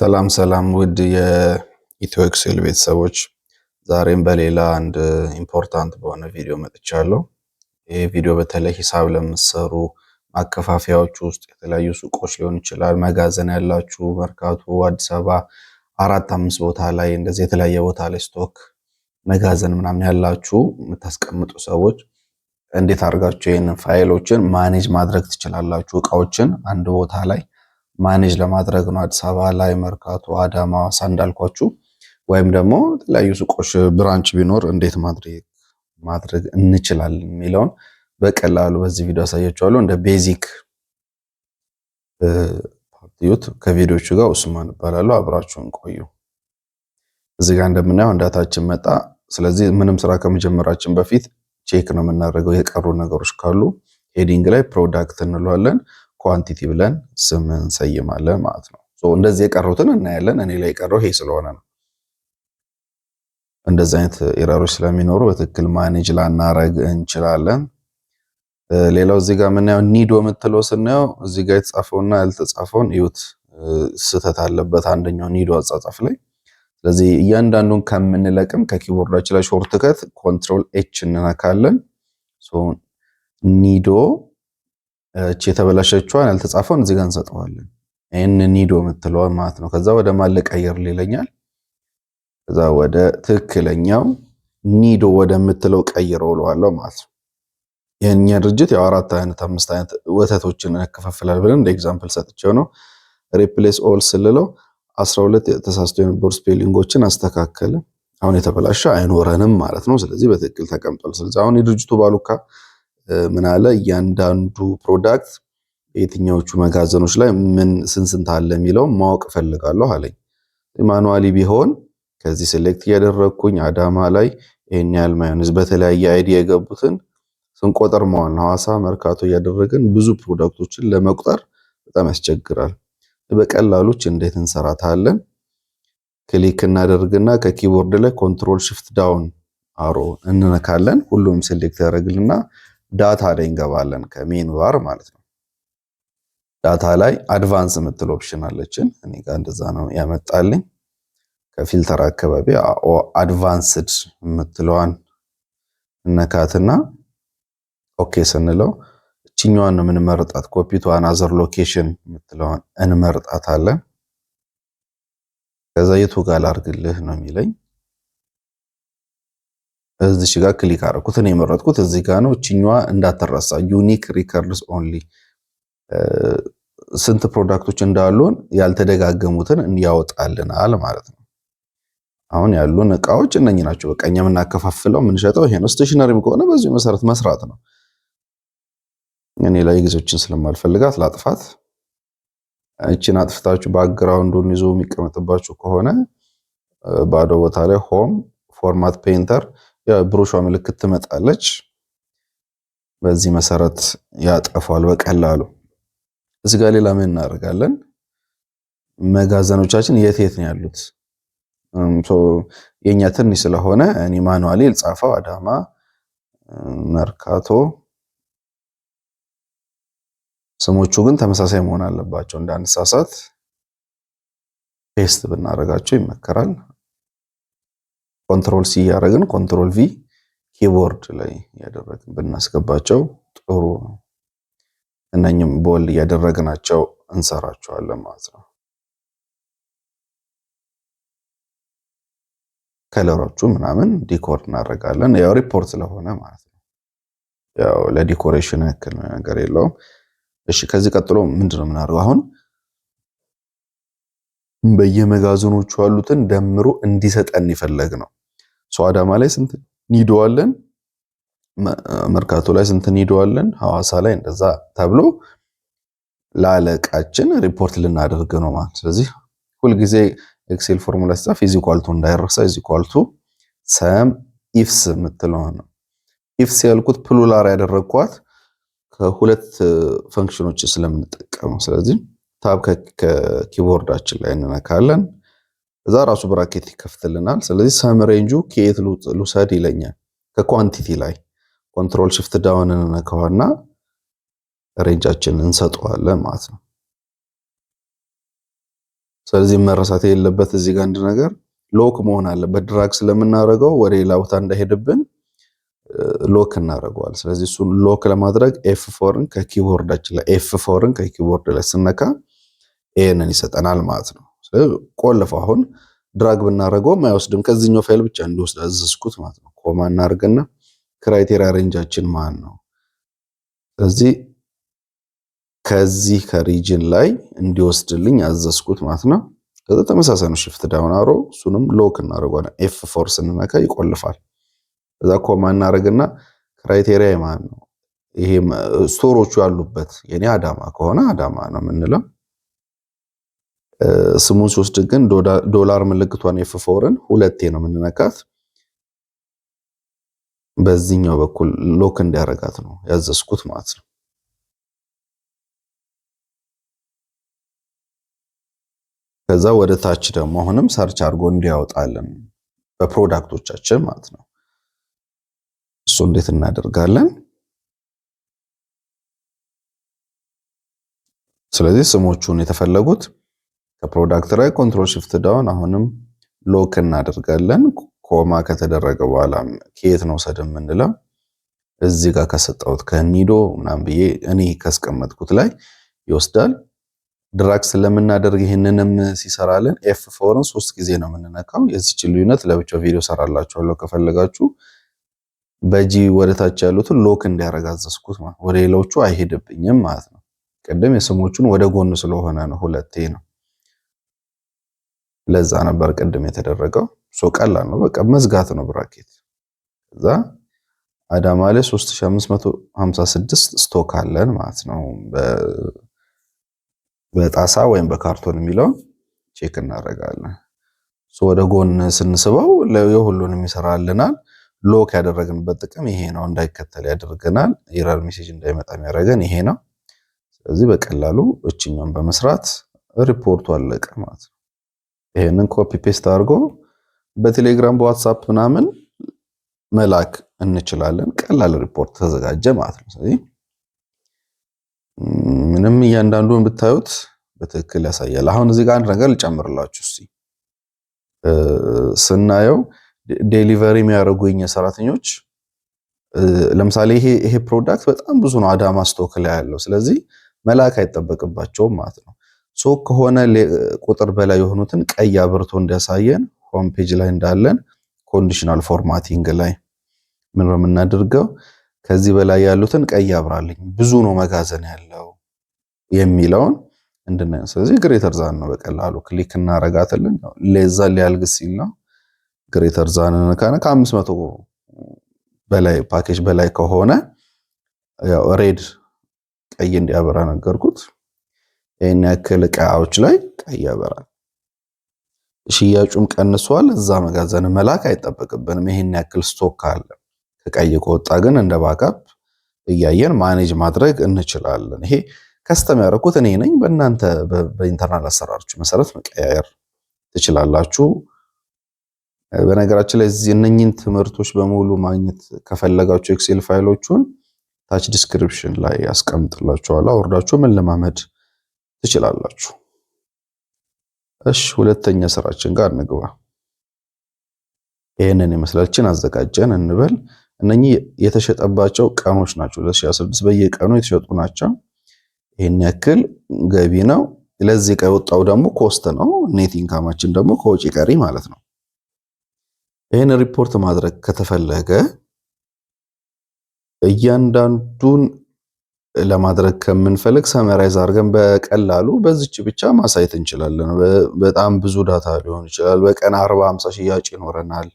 ሰላም ሰላም ውድ የኢትዮ ኤክሴል ቤተሰቦች፣ ዛሬም በሌላ አንድ ኢምፖርታንት በሆነ ቪዲዮ መጥቻለሁ። ይህ ቪዲዮ በተለይ ሂሳብ ለምትሰሩ ማከፋፈያዎች ውስጥ የተለያዩ ሱቆች ሊሆን ይችላል፣ መጋዘን ያላችሁ መርካቶ፣ አዲስ አበባ 4-5 ቦታ ላይ እንደዚህ የተለያየ ቦታ ላይ ስቶክ መጋዘን ምናምን ያላችሁ የምታስቀምጡ ሰዎች እንዴት አድርጋችሁ ይህንን ፋይሎችን ማኔጅ ማድረግ ትችላላችሁ? እቃዎችን አንድ ቦታ ላይ ማኔጅ ለማድረግ ነው። አዲስ አበባ ላይ መርካቶ፣ አዳማ፣ ሐዋሳ እንዳልኳችሁ ወይም ደግሞ የተለያዩ ሱቆች ብራንች ቢኖር እንዴት ማድረግ እንችላለን የሚለውን በቀላሉ በዚህ ቪዲዮ አሳያችኋለሁ። እንደ ቤዚክ ፓርቲዩት ከቪዲዮቹ ጋር ኡስማን እባላለሁ። አብራችሁን ቆዩ። እዚህ ጋር እንደምናየው ዳታችን መጣ። ስለዚህ ምንም ስራ ከመጀመራችን በፊት ቼክ ነው የምናደርገው የቀሩ ነገሮች ካሉ ሄዲንግ ላይ ፕሮዳክት እንለዋለን፣ ኳንቲቲ ብለን ስም እንሰይማለን ማለት ነው። እንደዚህ የቀሩትን እናያለን። እኔ ላይ የቀረው ይሄ ስለሆነ ነው። እንደዚህ አይነት ኤረሮች ስለሚኖሩ በትክክል ማኔጅ ላናረግ እንችላለን። ሌላው እዚህ ጋር የምናየው ኒዶ የምትለው ስናየው እዚህ ጋር የተጻፈውና ያልተጻፈውን ይዩት፣ ስህተት አለበት አንደኛው ኒዶ አጻጻፍ ላይ። ስለዚህ እያንዳንዱን ከምንለቅም ከኪቦርዳችን ላይ ሾርትከት ኮንትሮል ኤች እንነካለን። ኒዶ እቺ የተበላሸችዋን ያልተጻፈውን እዚህ ጋር እንሰጠዋለን። ይሄን ኒዶ የምትለው ማለት ነው። ከዛ ወደ ማለቀየር ይለኛል። ከዛ ወደ ትክክለኛው ኒዶ ወደምትለው ቀይረው እለዋለሁ ማለት ነው። የኛ ድርጅት ያው 4 አይነት 5 አይነት ወተቶችን ያከፋፍላል ብለን እንደ ኤግዛምፕል ሰጥቼው ነው። ሪፕሌስ ኦል ስልለው 12 ተሳስቶ የነበሩ ስፔሊንጎችን አስተካከለ። አሁን የተበላሸ አይኖረንም ማለት ነው። ስለዚህ በትክክል ተቀምጧል። ስለዚህ አሁን የድርጅቱ ባሉካ ምን አለ፣ እያንዳንዱ ፕሮዳክት የትኛዎቹ መጋዘኖች ላይ ምን ስንት አለ የሚለው ማወቅ ፈልጋለሁ አለኝ። ማኑዋሊ ቢሆን ከዚህ ሴሌክት እያደረግኩኝ አዳማ ላይ ይሄን ያህል ማዮኔዝ በተለያየ አይዲ የገቡትን ስንቆጥር መዋል ነው። ሐዋሳ መርካቶ እያደረግን ብዙ ፕሮዳክቶችን ለመቁጠር በጣም ያስቸግራል። በቀላሉች እንዴት እንሰራታለን? ክሊክ እናደርግና ከኪቦርድ ላይ ኮንትሮል ሽፍት ዳውን አሮ እንነካለን። ሁሉም ሴሌክት ያደርግልና ዳታ ላይ እንገባለን። ከሜን ባር ማለት ነው። ዳታ ላይ አድቫንስ የምትል ኦፕሽን አለችን። እኔ ጋር እንደዛ ነው ያመጣልኝ። ከፊልተር አካባቢ አድቫንስድ የምትለዋን እነካትና ኦኬ ስንለው እችኛዋን ነው የምንመርጣት። ኮፒ ቱ አናዘር ሎኬሽን የምትለዋን እንመርጣታለን። ከዛ የቱ ጋር ላድርግልህ ነው የሚለኝ። እዚህ ጋር ክሊክ አደረኩት። እኔ የመረጥኩት እዚህ ጋር ነው። እችኛዋ እንዳትረሳ ዩኒክ ሪከርድስ ኦንሊ፣ ስንት ፕሮዳክቶች እንዳሉን ያልተደጋገሙትን ያወጣልናል ማለት ነው። አሁን ያሉን እቃዎች እነኚህ ናቸው። በቃ እኛ የምናከፋፍለው የምንሸጠው ይሄ ነው። ስቴሽነሪም ከሆነ በዚሁ መሰረት መስራት ነው። እኔ ላይ ጊዜዎችን ስለማልፈልጋት ላጥፋት። እቺን አጥፍታችሁ ባክግራውንዱን ይዞ የሚቀመጥባችሁ ከሆነ ባዶ ቦታ ላይ ሆም ፎርማት ፔይንተር የብሩሿ ምልክት ትመጣለች። በዚህ መሰረት ያጠፋል በቀላሉ። እዚህ ጋር ሌላ ምን እናደርጋለን? መጋዘኖቻችን የት ነው ያሉት? የኛ ትንሽ ስለሆነ እኔ ማኑዋሊ ልጻፈው። አዳማ መርካቶ። ስሞቹ ግን ተመሳሳይ መሆን አለባቸው እንዳንሳሳት። ፔስት ብናደርጋቸው ይመከራል። ኮንትሮል ሲ ያደረግን ኮንትሮል ቪ ኪቦርድ ላይ ያደረግን ብናስገባቸው ጥሩ ነው። እነኝም ቦል ያደረግናቸው እንሰራቸዋለን ማለት ነው። ከለሮቹ ምናምን ዲኮር እናደርጋለን። ያው ሪፖርት ስለሆነ ማለት ነው። ያው ለዲኮሬሽን ያክል ነገር የለውም። እሺ ከዚህ ቀጥሎ ምንድነው የምናደርገው? አሁን በየመጋዘኖቹ ያሉትን ደምሮ እንዲሰጠን ይፈለግ ነው። አዳማ ላይ ስንት ኒዶ አለን፣ መርካቶ ላይ ስንት ኒዶ አለን፣ ሐዋሳ ላይ እንደዛ ተብሎ ለአለቃችን ሪፖርት ልናደርግ ነው ማለት። ስለዚህ ሁልጊዜ ኤክሴል ፎርሙላ ሲጻፍ ኢዝ ኢኳል ቱ እንዳይረሳ፣ ኢዝ ኢኳል ቱ ሰም ኢፍስ የምትለው ነው። ኢፍስ ያልኩት ፕሉራል ያደረግኳት ከሁለት ፈንክሽኖች ስለምንጠቀም፣ ስለዚህ ታብ ከኪቦርዳችን ላይ እንነካለን። እዛ ራሱ ብራኬት ይከፍትልናል። ስለዚህ ሰም ሬንጁ ከየት ልውሰድ ይለኛል። ከኳንቲቲ ላይ ኮንትሮል ሽፍት ዳውን እንነካውና ሬንጃችንን እንሰጠዋለን ማለት ነው። ስለዚህ መረሳት የሌለበት እዚህ ጋር አንድ ነገር ሎክ መሆን አለበት። ድራግ ስለምናደርገው ወደ ሌላ ቦታ እንዳይሄድብን ሎክ እናደርገዋል። ስለዚህ እሱን ሎክ ለማድረግ F4ን ከኪቦርዳችን ላይ F4ን ከኪቦርድ ላይ ስነካ ይሄንን ይሰጠናል ማለት ነው። ስለዚህ ቆልፈው አሁን ድራግ ብናደርገውም አይወስድም። ከዚህኛው ፋይል ብቻ እንዲወስድ አዘዝኩት ማለት ነው። ኮማ እናድርግና ክራይቴሪያ ሬንጃችን ማን ነው? ስለዚህ ከዚህ ከሪጅን ላይ እንዲወስድልኝ አዘዝኩት ማለት ነው። ከዛ ተመሳሳይ ነው shift ዳውን አሮ እሱንም ሎክ እናደርገዋለን። F4 ስንነካ ይቆልፋል። ከዛ ኮማ እናደርግና ክራይቴሪያ ማን ነው? ይሄ ስቶሮቹ ያሉበት የኔ አዳማ ከሆነ አዳማ ነው የምንለው። ስሙን ሲወስድ ግን ዶላር ምልክቷን F4ን ሁለቴ ነው የምንነካት። በዚህኛው በኩል ሎክ እንዲያረጋት ነው ያዘዝኩት ማለት ነው። ከዛ ወደ ታች ደግሞ አሁንም ሰርች አድርጎ እንዲያወጣልን በፕሮዳክቶቻችን ማለት ነው። እሱ እንዴት እናደርጋለን? ስለዚህ ስሞቹን የተፈለጉት ከፕሮዳክት ላይ ኮንትሮል shift ዳውን አሁንም ሎክ እናደርጋለን። ኮማ ከተደረገ በኋላ ከየት ነው ሰደም የምንለው? እዚህ ጋር ከሰጠሁት ከኒዶ ምናምን ብዬ እኔ ካስቀመጥኩት ላይ ይወስዳል። ድራግ ስለምናደርግ ይሄንንም ሲሰራልን F4ን 3 ጊዜ ነው የምንነካው። የዚች ልዩነት ለብቻው ቪዲዮ ሰራላችኋለሁ ከፈለጋችሁ። በጂ ወደታች ያሉትን ሎክ እንዲያረግ አዘዝኩት ማለት ወደ ሌሎቹ አይሄድብኝም ማለት ነው። ቀደም የስሞቹን ወደ ጎን ስለሆነ ነው ሁለቴ ነው። ለዛ ነበር ቀደም የተደረገው። ቀላል ነው፣ በቃ መዝጋት ነው ብራኬት። ከዛ አዳማ ላይ 3556 ስቶክ አለን ማለት ነው። በጣሳ ወይም በካርቶን የሚለውን ቼክ እናደርጋለን። ወደ ጎን ስንስበው የሁሉንም ይሰራልናል። ሎክ ያደረግንበት ጥቅም ይሄ ነው፣ እንዳይከተል ያደርገናል። ኤረር ሜሴጅ እንዳይመጣ የሚያደርገን ይሄ ነው። ስለዚህ በቀላሉ እችኛውን በመስራት ሪፖርቱ አለቀ ማለት ነው። ይሄንን ኮፒ ፔስት አድርጎ በቴሌግራም በዋትስአፕ ምናምን መላክ እንችላለን። ቀላል ሪፖርት ተዘጋጀ ማለት ነው። ስለዚህ ምንም እያንዳንዱን ብታዩት በትክክል ያሳያል። አሁን እዚህ ጋር አንድ ነገር ልጨምርላችሁ እስቲ። ስናየው ዴሊቨሪ የሚያደርጉ የኛ ሰራተኞች ለምሳሌ ይሄ ፕሮዳክት በጣም ብዙ ነው አዳማ ስቶክ ላይ ያለው። ስለዚህ መላክ አይጠበቅባቸውም ማለት ነው። ከሆነ ቁጥር በላይ የሆኑትን ቀይ አብርቶ እንዲያሳየን ሆም ፔጅ ላይ እንዳለን ኮንዲሽናል ፎርማቲንግ ላይ ምን ነው የምናደርገው? ከዚህ በላይ ያሉትን ቀይ አብራልኝ ብዙ ነው መጋዘን ያለው የሚለውን እንድናየው። ስለዚህ ግሬተር ዛን ነው በቀላሉ ክሊክ እናረጋትልን። ለዛ ሊያልግ ሲል ነው ግሬተር ዛን ነካነ ከ500 በላይ ፓኬጅ በላይ ከሆነ ያው ሬድ ቀይ እንዲያበራ ነገርኩት። ይሄን ያክል ዕቃዎች ላይ ቀይ ያበራል። ሽያጩም ቀንሷል። እዛ መጋዘን መላክ አይጠበቅብንም። ይሄን ያክል ስቶክ አለ። ከቀይ ከወጣ ግን እንደ ባካፕ እያየን ማኔጅ ማድረግ እንችላለን። ይሄ ከስተም ያደረኩት እኔ ነኝ። በእናንተ በኢንተርናል አሰራሮች መሰረት መቀያየር ትችላላችሁ። በነገራችን ላይ እነኚህን ትምህርቶች በሙሉ ማግኘት ከፈለጋችሁ ኤክሴል ፋይሎቹን ታች ዲስክሪፕሽን ላይ ያስቀምጥላችኋለሁ። አውርዳችሁ መለማመድ ትችላላችሁ። እሺ ሁለተኛ ስራችን ጋር እንግባ። ይሄንን የመስላችን አዘጋጀን እንበል። እነኚህ የተሸጠባቸው ቀኖች ናቸው። 2016 በየቀኑ የተሸጡ ናቸው። ይሄን ያክል ገቢ ነው። ለዚህ ከወጣው ደግሞ ኮስት ነው። ኔት ኢንካማችን ደግሞ ከወጪ ቀሪ ማለት ነው። ይሄን ሪፖርት ማድረግ ከተፈለገ እያንዳንዱን ለማድረግ ከምንፈልግ ሰመራይዝ አድርገን በቀላሉ በዚች ብቻ ማሳየት እንችላለን። በጣም ብዙ ዳታ ሊሆን ይችላል። በቀን 40-50 ሽያጭ ይኖረናል።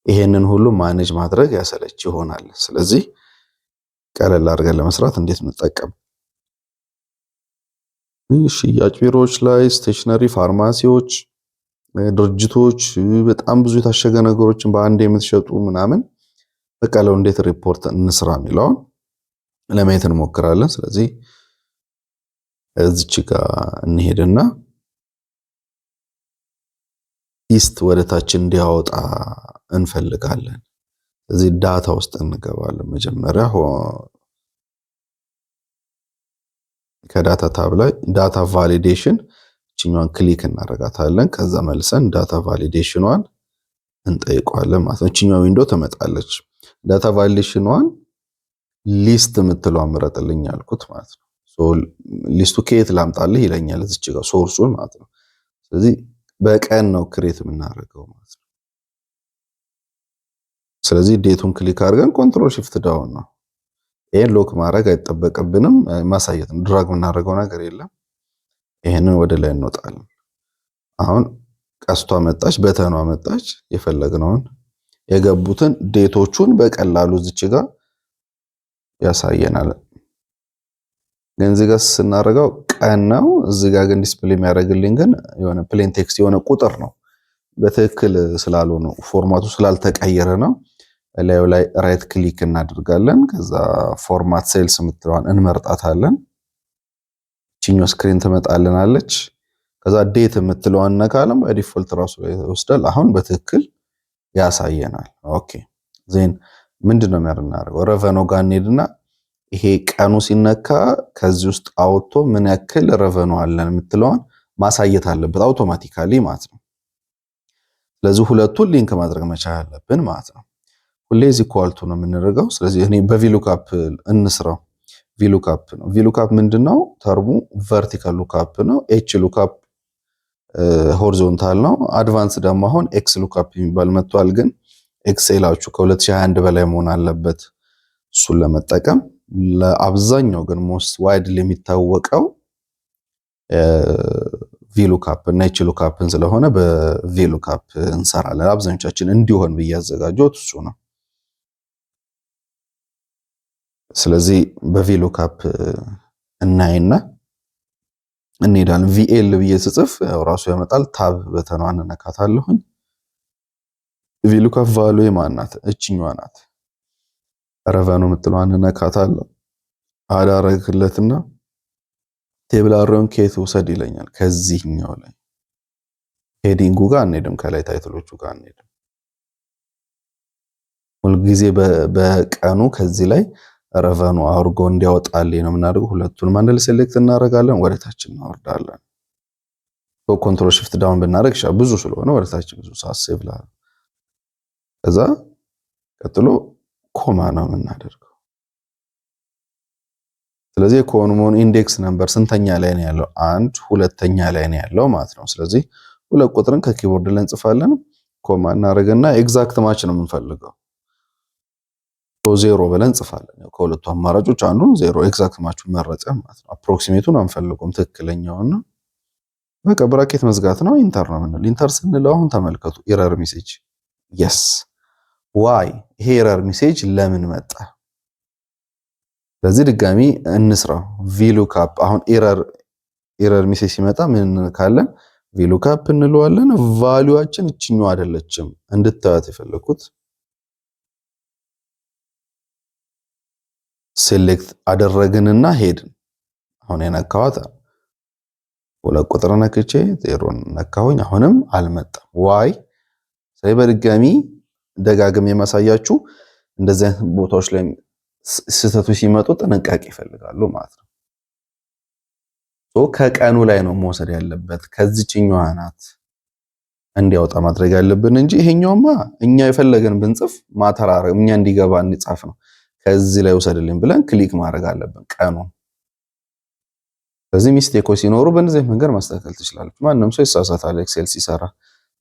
ይሄንን ሁሉ ማኔጅ ማድረግ ያሰለች ይሆናል። ስለዚህ ቀለል አድርገን ለመስራት እንዴት እንጠቀም? ሽያጭ ቢሮዎች ላይ፣ ስቴሽነሪ፣ ፋርማሲዎች፣ ድርጅቶች በጣም ብዙ የታሸገ ነገሮችን በአንድ የምትሸጡ ምናምን በቀላሉ እንዴት ሪፖርት እንስራ የሚለውን ለማየት እንሞክራለን። ስለዚህ እዚች ጋር እንሄድና ኢስት ወደ ታች እንዲያወጣ እንፈልጋለን። ስለዚህ ዳታ ውስጥ እንገባለን። መጀመሪያ ከዳታ ታብ ላይ ዳታ ቫሊዴሽን እችኛዋን ክሊክ እናደርጋታለን። ከዛ መልሰን ዳታ ቫሊዴሽኗን እንጠይቀዋለን ማለት ነው። እችኛዋ ዊንዶ ትመጣለች። ዳታ ቫሊዴሽኗን ሊስት የምትለው ምረጥልኝ አልኩት ማለት ነው። ሊስቱ ከየት ላምጣልህ ይለኛል፣ እዚች ጋር ሶርሱን ማለት ነው። ስለዚህ በቀን ነው ክሬት የምናደርገው ማለት ነው። ስለዚህ ዴቱን ክሊክ አድርገን ኮንትሮል shift ዳውን ነው። ይሄን ሎክ ማድረግ አይጠበቅብንም፣ ማሳየት ነው። ድራግ የምናደርገው ነገር የለም። ይሄንን ወደ ላይ እንወጣለን። አሁን ቀስቷ መጣች፣ በተኗ መጣች። የፈለግነውን የገቡትን ዴቶቹን በቀላሉ እዚች ጋር ያሳየናል። ግን እዚህ ጋር ስናደርገው ቀን ነው። እዚህ ጋር ግን ዲስፕሌይ የሚያደርግልኝ ግን የሆነ ፕሌን ቴክስት የሆነ ቁጥር ነው። በትክክል ስላልሆነ ፎርማቱ ስላልተቀየረ ነው። ላዩ ላይ ራይት ክሊክ እናደርጋለን። ከዛ ፎርማት ሴልስ የምትለዋን እንመርጣታለን። እቺኛው ስክሪን ትመጣልናለች። ከዛ ዴት የምትለዋን ነካለም በዲፎልት ራሱ ላይ ይወስዳል። አሁን በትክክል ያሳየናል። ኦኬ ዜን ምንድነው የሚያደርገው? ረቨኖ ጋር እንሄድና ይሄ ቀኑ ሲነካ ከዚህ ውስጥ አውጥቶ ምን ያክል ረቨኖ አለን የምትለዋን ማሳየት አለበት አውቶማቲካሊ ማለት ነው። ስለዚህ ሁለቱን ሊንክ ማድረግ መቻል አለብን ማለት ነው። ሁሌ እዚህ ኳልቱ ነው የምንደርገው። ስለዚህ እኔ በቪሉካፕ እንስራው። ቪሉካፕ ነው። ቪሉካፕ ምንድነው? ተርሙ ቨርቲካል ሉካፕ ነው። ኤች ሉካፕ ሆሪዞንታል ነው። አድቫንስ ደግሞ አሁን ኤክስ ሉካፕ የሚባል መጥቷል። ግን ኤክሴላችሁ ከ2021 በላይ መሆን አለበት እሱን ለመጠቀም። ለአብዛኛው ግን ሞስት ዋይድሊ የሚታወቀው ቪሉካፕ እና ኤች ሉካፕን ስለሆነ በቪሉካፕ እንሰራለን። አብዛኞቻችን እንዲሆን ብዬ ያዘጋጀሁት እሱ ነው። ስለዚህ በቪሉካፕ እናይና እንሄዳለን። ቪኤል ብዬ ስጽፍ ያው ራሱ ያመጣል። ታብ በተኗን እነካታለሁኝ። ቪሉካፕ ቫልዩ ማናት? እችኛዋ ናት። ረቨኑ የምትለዋን እነካታለሁ። አዳረግለትና ቴብል አሬውን ከየት ውሰድ ይለኛል። ከዚህኛው ላይ ሄዲንጉ ጋር አንሄድም፣ ከላይ ታይትሎቹ ጋር አንሄድም። ሁልጊዜ በቀኑ ከዚህ ላይ ረቨኑ አውርጎ እንዲያወጣልኝ ነው የምናደርገው። ሁለቱንም አንድ ላይ ሴሌክት እናደርጋለን፣ ወደታች እናወርዳለን። ኮንትሮል shift ዳውን ብናደርግ ብዙ ስለሆነ ወደታች ብዙ ሳሴቭ ላ ከዛ ቀጥሎ ኮማ ነው የምናደርገው። ስለዚህ የኮንሞን ኢንዴክስ ነምበር ስንተኛ ላይ ነው ያለው? አንድ ሁለተኛ ላይ ነው ያለው ማለት ነው። ስለዚህ ሁለት ቁጥርን ከኪቦርድ ላይ እንጽፋለን፣ ኮማ እናደርግና ኤግዛክት ማች ነው የምንፈልገው። ዜሮ ብለን እንጽፋለን። ከሁለቱ አማራጮች አንዱን ዜሮ ኤግዛክት ማቹን መረጠ ማለት ነው። አፕሮክሲሜቱን አንፈልገውም፣ ትክክለኛውን ነው። በቃ ብራኬት መዝጋት ነው። ኢንተር ነው የምንለው። ኢንተር ስንለው አሁን ተመልከቱ ኤረር ሜሴጅ። የስ ዋይ ይሄ ኤረር ሜሴጅ ለምን መጣ? ስለዚህ ድጋሚ እንስራው። ቪሉካፕ አሁን ኤረር ሜሴጅ ሲመጣ ምን ካለን ቪሉካፕ እንለዋለን። ቫልዩአችን እችኛው አይደለችም እንድታዩት የፈለኩት ሴሌክት አደረግንና ሄድን። አሁን የነካዋት ሁለት ቁጥር ነክቼ ዜሮን ነካሁኝ። አሁንም አልመጣም። ዋይ ስለዚህ በድጋሚ ደጋግም የማሳያችሁ እንደዚህ አይነት ቦታዎች ላይ ስህተቶች ሲመጡ ጥንቃቄ ይፈልጋሉ ማለት ነው። ከቀኑ ላይ ነው መውሰድ ያለበት። ከዚህኛዋ ናት እንዲያወጣ ማድረግ ያለብን እንጂ ይሄኛውማ እኛ የፈለገን ብንጽፍ ማተራረ እኛ እንዲገባ እንጻፍ ነው። ከዚህ ላይ ውሰድልኝ ብለን ክሊክ ማድረግ አለብን ቀኑን። ስለዚህ ሚስቴኮች ሲኖሩ በእንደዚህ መንገድ ማስተካከል ትችላለች። ማንም ሰው ይሳሳታል ኤክሴል ሲሰራ።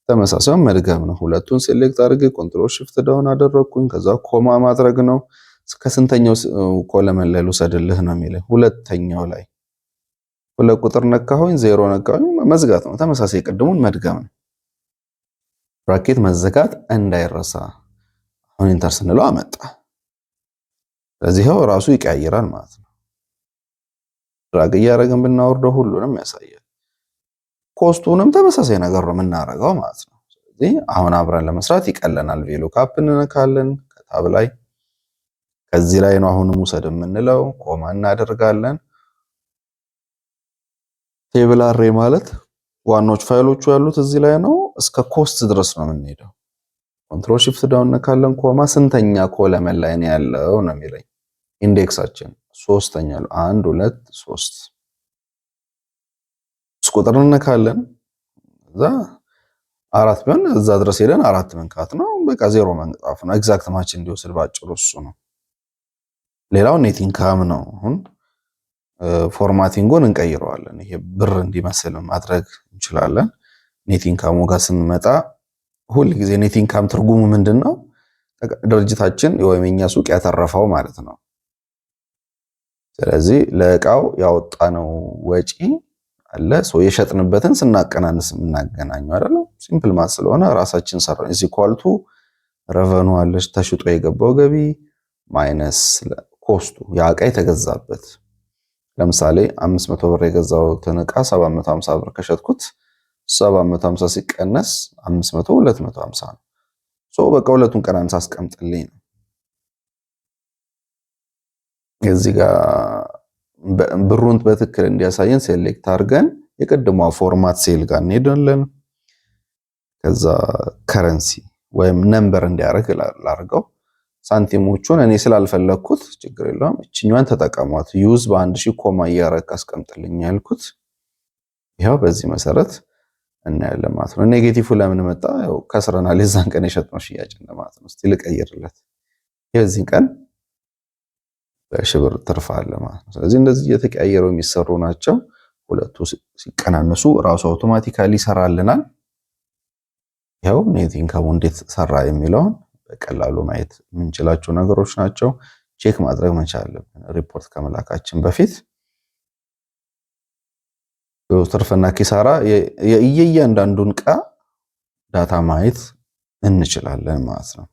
ተመሳሳይ መድገም ነው። ሁለቱን ሴሌክት አድርጌ ኮንትሮል shift ዳውን አደረኩኝ። ከዛ ኮማ ማድረግ ነው። ከስንተኛው ኮለመን ላይ ልውሰድልህ ነው የሚለኝ። ሁለተኛው ላይ ሁለት ቁጥር ነካሁኝ፣ ዜሮ ነካሁኝ፣ መዝጋት ነው። ተመሳሳይ ቅድሙን መድገም ነው። ብራኬት መዘጋት እንዳይረሳ። አሁን ኢንተር ስንለው አመጣ። ስለዚህ ይሄው ራሱ ይቀያይራል ማለት ነው። ድራግ እያደረግን ብናወርደው ሁሉንም ያሳያል። ኮስቱንም ተመሳሳይ ነገር ነው የምናደርገው ማለት ነው። ስለዚህ አሁን አብረን ለመስራት ይቀለናል። ቪሉካፕ እንነካለን ከታብ ላይ። ከዚህ ላይ ነው አሁንም ውሰድ የምንለው። ኮማ እናደርጋለን። ቴብል አሬ ማለት ዋናዎች ፋይሎቹ ያሉት እዚህ ላይ ነው። እስከ ኮስት ድረስ ነው የምንሄደው። ኮንትሮል shift ዳውን ነካለን። ኮማ ስንተኛ ኮለመን ላይ ነው ያለው ነው የሚለኝ። ኢንዴክሳችን ሶስተኛ ነው። 1 2 3 ቁጥር እንነካለን። እዛ 4 ቢሆን እዛ ድረስ ሄደን 4 መንካት ነው። በቃ 0 መንጻፍ ነው። ኤግዛክት ማች እንዲወስድ ባጭሩ እሱ ነው። ሌላው ኔት ኢንካም ነው። አሁን ፎርማቲንጉን እንቀይረዋለን። ይሄ ብር እንዲመስል ማድረግ እንችላለን። ኔት ኢንካሙ ጋር ስንመጣ ሁል ጊዜ ኔት ኢንካም ትርጉሙ ምንድነው? ድርጅታችን ወይም የኛ ሱቅ ያተረፈው ማለት ነው። ስለዚህ ለእቃው ያወጣነው ወጪ አለ የሸጥንበትን ስናቀናንስ የምናገናኘው አይደለም። ሲምፕል ማት ስለሆነ ራሳችን ሰራን። እዚህ ኳልቱ ረቨኑ አለች ተሽጦ የገባው ገቢ ማይነስ ኮስቱ ያ እቃ የተገዛበት። ለምሳሌ 500 ብር የገዛሁትን እቃ 750 ብር ከሸጥኩት 750 ሲቀነስ 500 250 ነው። በቃ ሁለቱን ቀናንስ አስቀምጥልኝ ነው። እዚህ ጋር ብሩን በትክክል እንዲያሳየን ሴሌክት አድርገን የቀድሞ ፎርማት ሴል ጋር እንሄዳለን። ከዛ ከረንሲ ወይም ነምበር እንዲያደርግ ላድርገው። ሳንቲሞቹን እኔ ስላልፈለኩት ችግር የለውም እችኛዋን ተጠቀሟት። ዩዝ በ1000 ኮማ እያረክ አስቀምጥልኝ ያልኩት ይሄው በዚህ መሰረት እናያለን ማለት ነው። ኔጌቲቭ ለምን መጣ? ያው ከስረናል። የዛን ቀን የሸጥነው ሽያጭ ማለት ነው። እስቲ ልቀይርለት። የዚህ ቀን በሽብር ትርፍ አለ ማለት ነው። ስለዚህ እንደዚህ እየተቀያየሩ የሚሰሩ ናቸው። ሁለቱ ሲቀናነሱ ራሱ አውቶማቲካሊ ይሰራልናል። ያው ኔት ኢንካሙ እንዴት ሰራ የሚለውን በቀላሉ ማየት የምንችላቸው ነገሮች ናቸው። ቼክ ማድረግ መቻል አለብን ሪፖርት ከመላካችን በፊት። ትርፍና ኪሳራ የእያንዳንዱን ዕቃ ዳታ ማየት እንችላለን ማለት ነው።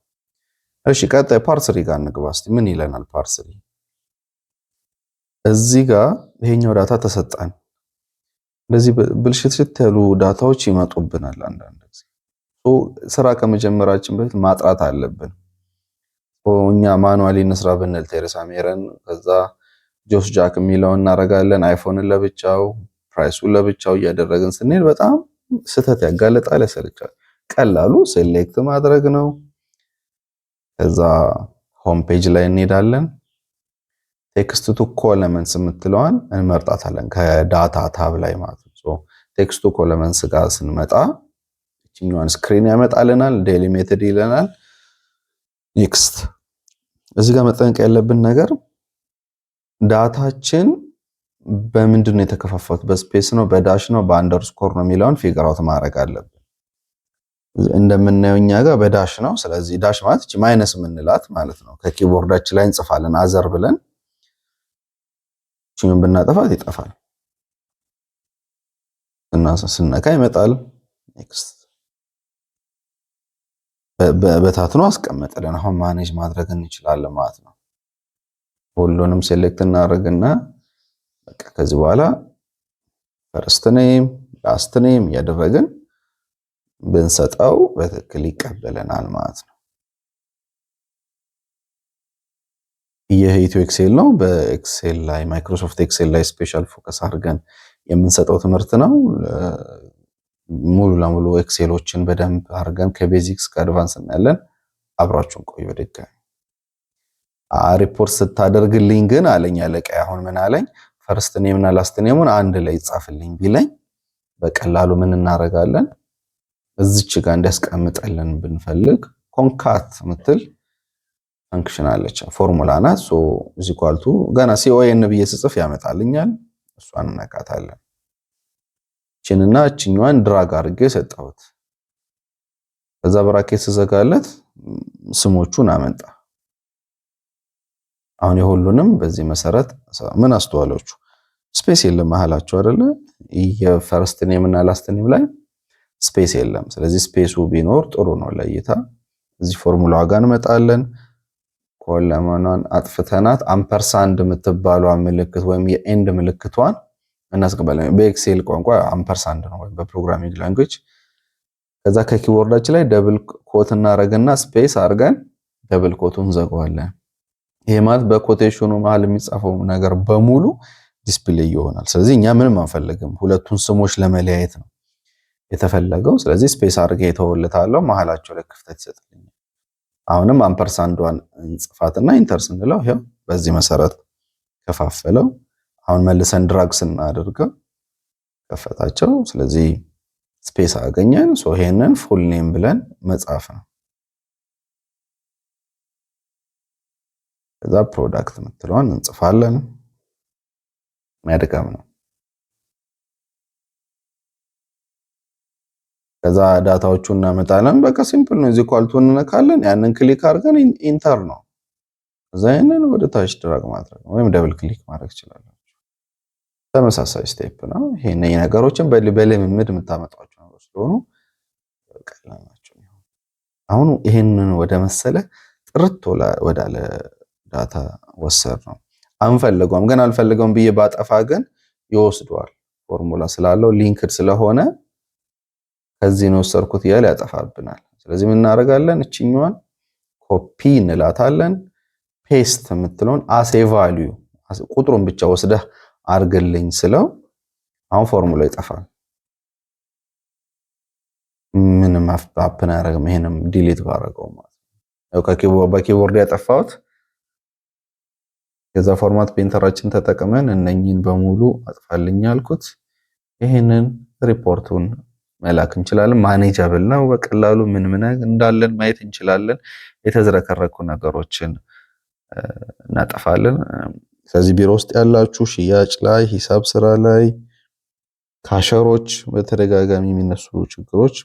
እሺ ቀጣይ ፓርት 3 ጋር እንግባ። እስቲ ምን ይለናል ፓርት 3? እዚህ ጋር ይሄኛው ዳታ ተሰጠን። እንደዚህ ብልሽት ያሉ ዳታዎች ይመጡብናል አንዳንድ ጊዜ። ስራ ከመጀመራችን በፊት ማጥራት አለብን። እኛ ማኑዋሊ እንስራ ብንል ቴሬሳ ሜረን ከዛ ጆስ ጃክ የሚለውን እናደርጋለን። አይፎንን ለብቻው ፕራይሱን ለብቻው እያደረግን ስንሄድ በጣም ስህተት ያጋለጣል፣ ያሰለቻል። ቀላሉ ሴሌክት ማድረግ ነው። ከዛ ሆም ፔጅ ላይ እንሄዳለን። ቴክስት ቱ ኮለመንስ የምትለዋን እንመርጣታለን ከዳታ ታብ ላይ ማለት ነው። ቴክስት ቱ ኮለመንስ ጋር ስንመጣ እኛን ስክሪን ያመጣልናል። ዴሊሜትድ ይለናል። ኔክስት። እዚህ ጋር መጠንቀቅ ያለብን ነገር ዳታችን በምንድን ነው የተከፋፈሉት? በስፔስ ነው፣ በዳሽ ነው፣ በአንደርስኮር ነው የሚለውን ፊገር አውት ማድረግ አለብን። እንደምናየው እኛ ጋር በዳሽ ነው። ስለዚህ ዳሽ ማለት እቺ ማይነስ የምንላት ማለት ነው። ከኪቦርዳችን ላይ እንጽፋለን አዘር ብለን እቺን ብናጠፋት ይጠፋል እና ስነካ ይመጣል። ኔክስት። በታትኖ አስቀመጠልን። አሁን ማኔጅ ማድረግ እንችላለን ማለት ነው። ሁሉንም ሴሌክት እናደርግና በቃ ከዚህ በኋላ ፈርስት ኔም ላስት ኔም እያደረግን ብንሰጠው በትክክል ይቀበለናል ማለት ነው። ይህ ኢትዮ ኤክሴል ነው። በኤክሴል ላይ ማይክሮሶፍት ኤክሴል ላይ ስፔሻል ፎከስ አድርገን የምንሰጠው ትምህርት ነው። ሙሉ ለሙሉ ኤክሴሎችን በደንብ አድርገን ከቤዚክስ ከአድቫንስ እናያለን። አብራችሁን ቆዩ። ድጋሚ ሪፖርት ስታደርግልኝ ግን አለኝ አለቃ። አሁን ምን አለኝ? ፈርስት ኔም እና ላስት ኔሙን አንድ ላይ ጻፍልኝ ቢለኝ በቀላሉ ምን እናደርጋለን? እዚች ጋር እንዲያስቀምጠልን ብንፈልግ ኮንካት ምትል ፈንክሽን አለች፣ ፎርሙላ ናት። ሶ እዚ ኳልቱ ገና ሲኦኤን ብዬ ስጽፍ ያመጣልኛል። እሷን እንነካታለን። እቺንና እቺኛዋን ድራግ አድርጌ ሰጠሁት። ከዛ ብራኬት ስዘጋለት ስሞቹን አመጣ። አሁን የሁሉንም በዚህ መሰረት ምን አስተዋላችሁ? ስፔስ የለም መሃላቸው አይደለ? የፈርስት ኔም እና ላስት ኔም ላይ ስፔስ የለም። ስለዚህ ስፔሱ ቢኖር ጥሩ ነው ለእይታ። እዚህ ፎርሙላዋ ጋር እንመጣለን። ኮለመኗን አጥፍተናት አምፐርሳንድ የምትባለው ምልክት ወይም የኤንድ ምልክቷን እናስገባለን። በኤክሴል ቋንቋ አምፐርሳንድ ነው ወይም በፕሮግራሚንግ ላንጉዌጅ። ከዛ ከኪቦርዳችን ላይ ደብል ኮት እናረግና ስፔስ አድርገን ደብል ኮቱን እንዘጋዋለን። ይሄ ማለት በኮቴሽኑ መሃል የሚጻፈው ነገር በሙሉ ዲስፕሌይ ይሆናል። ስለዚህ እኛ ምንም አንፈልግም፣ ሁለቱን ስሞች ለመለያየት ነው የተፈለገው። ስለዚህ ስፔስ አድርጌ የተወለታለው መሃላቸው ላይ ክፍተት ይሰጥልኛል። አሁንም አምፐርሳንዷን እንጽፋትና ኢንተር ስንለው ይሄው በዚህ መሰረት ከፋፈለው። አሁን መልሰን ድራግ ስናደርገው ከፈታቸው። ስለዚህ ስፔስ አገኘን። ይሄንን ፉል ኔም ብለን መጻፍ ነው። ከዛ ፕሮዳክት የምትለውን እንጽፋለን። መድገም ነው። ከዛ ዳታዎቹን እናመጣለን። በቃ ሲምፕል ነው። እዚህ ኳልቱ እንነካለን። ያንን ክሊክ አድርገን ኢንተር ነው። ከዛ ያንን ወደ ታች ድራግ ማድረግ ወይም ደብል ክሊክ ማድረግ ይችላል። ተመሳሳይ ስቴፕ ነው። ይሄን ነገሮችን በልምምድ የምታመጣቸው ነገሮች ስለሆኑ ቀላል ናቸው። አሁን ይሄንን ወደ መሰለ ጥርት ወዳለ ዳታ ወሰድ ነው። አንፈልገውም ግን አልፈልገውም ብዬ ባጠፋ ግን ይወስደዋል። ፎርሙላ ስላለው ሊንክድ ስለሆነ ከዚህ ነው ወሰድኩት እያለ ያጠፋብናል። ስለዚህ ምን እናደርጋለን? እችኛዋን ኮፒ እንላታለን። ፔስት የምትለውን አሴ ቫልዩ ቁጥሩን ብቻ ወስደህ አርግልኝ ስለው አሁን ፎርሙላ ይጠፋል። ምንም አፕን አያደርግም። ይሄንም ዲሊት ባረገው ማለት ነው። በኪቦርድ ያጠፋሁት ከዛ ፎርማት ፔንተራችን ተጠቅመን እነኚህን በሙሉ አጥፋልኝ አልኩት። ይሄንን ሪፖርቱን መላክ እንችላለን። ማኔጃብል ነው። በቀላሉ ምን እንዳለን ማየት እንችላለን። የተዝረከረኩ ነገሮችን እናጠፋለን። ስለዚህ ቢሮ ውስጥ ያላችሁ ሽያጭ ላይ፣ ሂሳብ ስራ ላይ፣ ካሸሮች በተደጋጋሚ የሚነሱ ችግሮች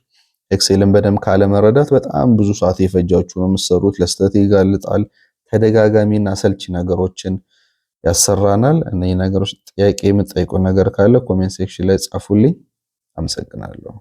ኤክሴልን በደንብ ካለመረዳት በጣም ብዙ ሰዓት የፈጃችሁ ነው የምትሰሩት። ለስተት ይጋልጣል። ተደጋጋሚና ሰልቺ ነገሮችን ያሰራናል። እነዚህ ነገሮች ጥያቄ የምትጠይቁ ነገር ካለ ኮሜንት ሴክሽን ላይ ጻፉልኝ። አመሰግናለሁ።